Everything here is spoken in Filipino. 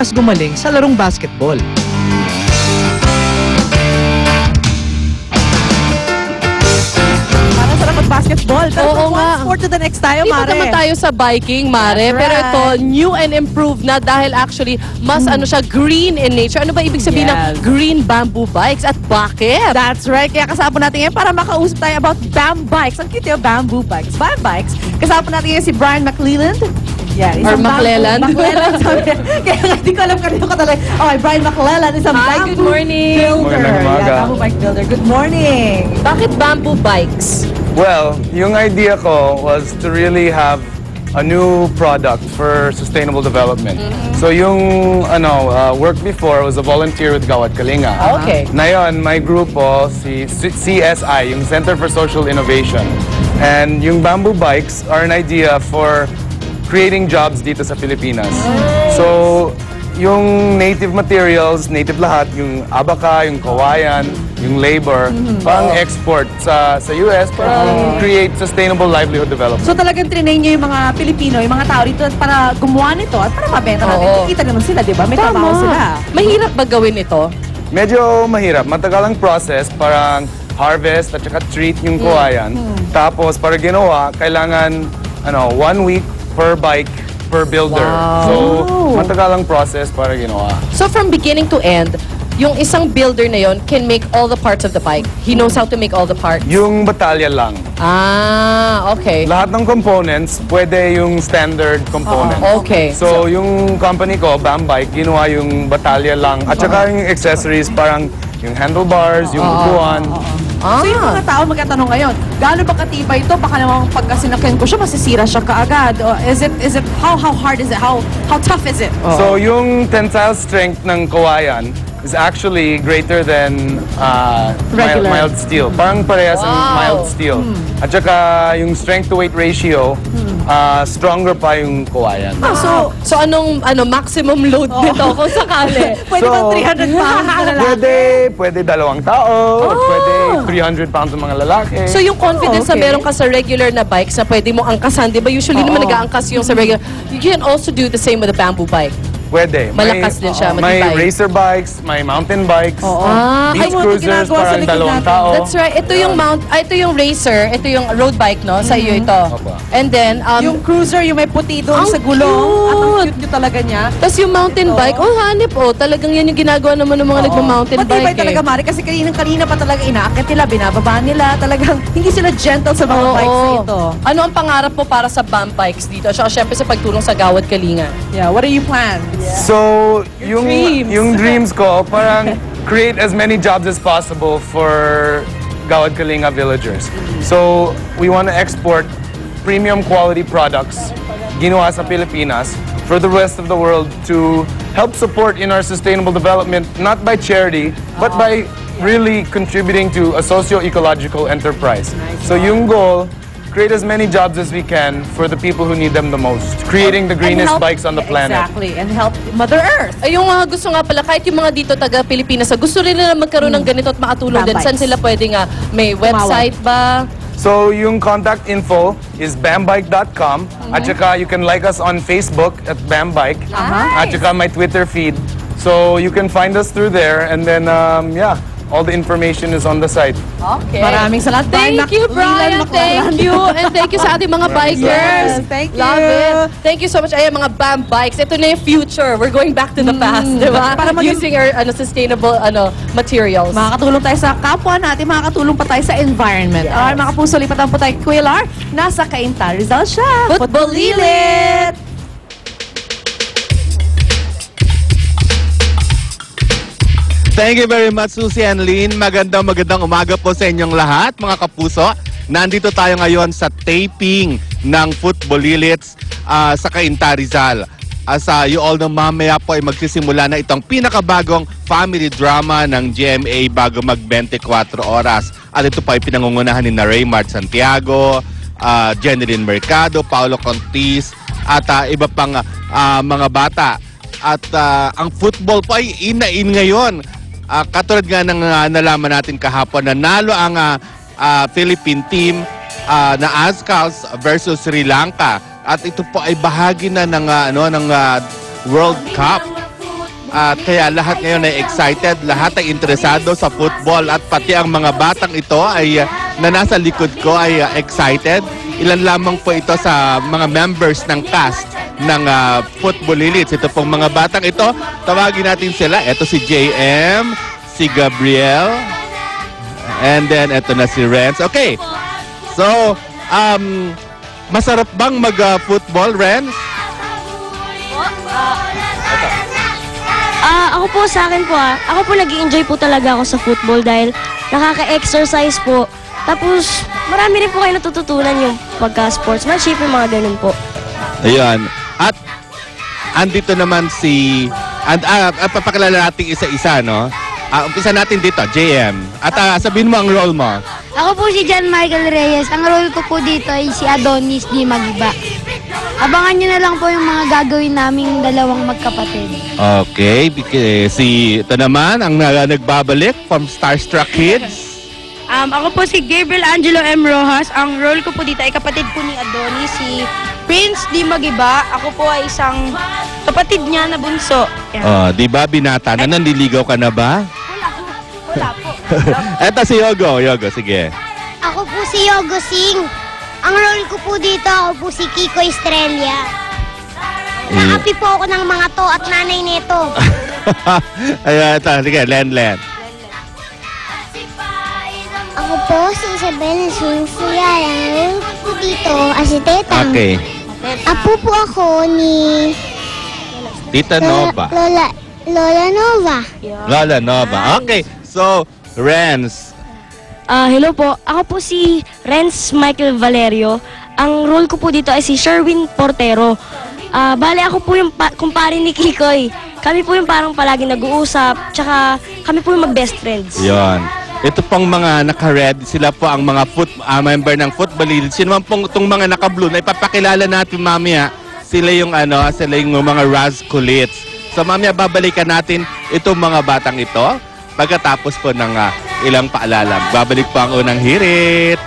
mas gumaling sa larong basketball. Basketball. Pero Oo nga. sport to the next tayo, Di Mare. ba naman tayo sa biking, Mare? That's Pero right. ito, new and improved na dahil actually mas ano siya, green in nature. Ano ba ibig sabihin Yes. ng green bamboo bikes at bakit? That's right. Kaya kasama natin ngayon para makausap tayo about BAM bikes. Ang cute yung bamboo bikes. BAM bikes. Kasama natin ngayon si Brian McClelland. Yeah, Or McClelland. McClelland. Kaya nga, hindi ko alam kanino ka talaga. Okay, Brian McClelland is a Hi, bamboo good morning. builder. Magandang umaga. Yeah, bamboo bike builder. Good morning. Bakit bamboo bikes? Well, yung idea ko was to really have a new product for sustainable development. So yung work before was a volunteer with Gawad Kalinga. Okay. Ngayon, my grupo, si CSI, yung Center for Social Innovation. And yung bamboo bikes are an idea for creating jobs dito sa Pilipinas. So, yung native materials, native lahat, yung abaca, yung kawayan, yung labor, pang-export sa US para create sustainable livelihood development. So talagang trinain niyo yung mga Pilipino, yung mga tao dito para gumawa nito at para mabenta natin. Oo. Kikita naman sila, di ba? May trabaho sila. Mahirap ba gawin ito? Medyo mahirap. Matagal ang process, parang harvest at saka treat yung kawayan. Tapos, para ginawa, kailangan 1 week per bike per builder. Wow. So, matagal ang process para ginawa. So from beginning to end, yung isang builder na yon can make all the parts of the bike. He knows how to make all the parts. Yung batalya lang. Okay. Lahat ng components, pwede yung standard component. Okay. So, yung company ko, BAM Bike, ginawa yung batalya lang. At saka yung accessories, parang yung handlebars, yung upuan. So yung mga tao magtatanong ngayon, gaano ba katibay ito? Baka naman pagka sinakyan ko siya, masisira siya kaagad. Or is it, how hard is it? How tough is it? So, yung tensile strength ng kawayan is actually greater than Regular. mild steel. Parang parehas ang Wow. mild steel. At saka yung strength to weight ratio, stronger pa yung kawayan. So anong maximum load nito kung sakali? Pwede ba 300 pounds na lalaki? Pwede 2 tao, pwede 300 pounds ng mga lalaki. So yung confidence na okay. meron ka sa regular na bikes na pwede mo angkasan, di ba usually naman nag-aangkas yung sa regular. You can also do the same with a bamboo bike. Pwede. Malakas din siya, May matibay. racer bikes, may mountain bikes, Ay, beach cruisers, ginagawa sa parang likod 2 natin. tao. That's right. Ito yung ito yung racer, ito yung road bike, no? Sa iyo ito. Opo. And then Yung cruiser, yung may puti doon Ang sa gulong. At ang cute. cute talaga niya. tas yung mountain bike, hanip talagang yan yung ginagawa naman ng mga nagma-mountain bike. Matibay talaga, Mari. Kasi kanina pa talaga inaakit nila, binababa nila. Talagang hindi sila gentle sa mga bikes na ito. Ano ang pangarap mo para sa BAM bikes dito? At saka syempre sa pagtulong sa Gawad Kalinga. Yeah, what are you plans? So, dreams. yung dreams ko, parang create as many jobs as possible for Gawad Kalinga villagers. So, we want to export premium quality products ginawa sa Pilipinas for the rest of the world to help support in our sustainable development, not by charity, but by really contributing to a socio-ecological enterprise. So, yung goal, create as many jobs as we can for the people who need them the most, creating the greenest bikes on the planet. Exactly, and help Mother Earth. Ay, yung gusto nga pala, kahit yung mga dito taga-Pilipinas, gusto rin nila magkaroon ng ganito at makatulong BAM din. Saan bikes. sila pwede nga? May website ba? So, yung contact info is bambike.com. At saka, you can like us on Facebook at bambike. At saka, my Twitter feed. So, you can find us through there. And then, all the information is on the site. Okay. Maraming salamat. Thank you, Brian. Thank you. And thank you sa ating mga bikers. Yes, thank you. Love it. Thank you so much. Ayan, mga BAM bikes. Ito na yung future. We're going back to the past, di ba? Para maging- Using our sustainable materials. Makakatulong tayo sa kapwa natin, makakatulong pa tayo sa environment. Yes. Alright, mga kapuso, lipatan po tayo kay Kuya Lar. Nasa Cainta, Rizal siya. Football Lilit! Thank you very much, Susie and Lynn. Magandang umaga po sa inyong lahat, mga kapuso. Nandito tayo ngayon sa taping ng Football Lilits sa Cainta, Rizal. As you all know, mamaya po ay magsisimula na itong pinakabagong family drama ng GMA bago mag 24 oras. At ito pa ay pinangungunahan ni Raymar Santiago, Jeneline Mercado, Paolo Contis, at iba pang mga bata. At ang football po ay in ngayon. Katulad nga ng nalaman natin kahapon, nanalo ang Philippine team na Azkals versus Sri Lanka. At ito po ay bahagi na ng World Cup. At kaya lahat ngayon ay excited, lahat ay interesado sa football at pati ang mga batang ito ay na nasa likod ko ay excited. Ilan lamang po ito sa mga members ng cast ng Football Elites. Ito pong mga batang ito, tawagin natin sila. Ito si JM, si Gabriel, and then ito na si Renz. Okay, so masarap bang mag-football, Renz? Ako po sa akin po ako po nag-i-enjoy po talaga ako sa football dahil nakaka-exercise po. Tapos marami rin po kayo natututunan yung pagka-sportsmanship, yung mga ganun po. Ayan. At andito naman si papakilala natin isa-isa, no? Umpisa natin dito, JM. At sabihin mo ang role mo. Ako po si John Michael Reyes. Ang role ko po dito ay si Adonis Di Magiba. Abangan nyo na lang po yung mga gagawin naming dalawang magkapatid. Okay, ito naman ang nagbabalik from Starstruck Kids. Ako po si Gabriel Angelo M. Rojas. Ang role ko po dito ay kapatid po ni Adonis, si Prince Di Magiba. Ako po ay isang kapatid niya na bunso. Di ba binata na nanliligaw ka na ba? Wala po. Eto si Yogo. Yogo, sige. Ako po si Yogo Singh. Ang role ko po dito, ako po si Kiko Estrella. Naapi po ako ng mga to at nanay nito. Ayan, ito. Sige, Len. Ako po si Isabel Suya. Ang role ko po dito ay si Tetang. Okay. Apo po ako ni Tita Nova. Lola Nova. Lola Nova. Okay, so, Renz. Hello po, ako po si Renz Michael Valerio. Ang role ko po dito ay si Sherwin Portero. Bale ako po yung kumpare ni Kikoy. Kami po yung parang palagi nag-uusap, tsaka kami po yung mag-best friends. Yon. Ito pong mga naka-red, sila po ang mga member ng Football Elites. Sino man pong itong mga naka-blue na ipapakilala natin mamaya, sila yung mga Razkulits. So mamaya babalikan natin itong mga batang ito pagkatapos po ng ilang paalala. Babalik po ang unang hirit.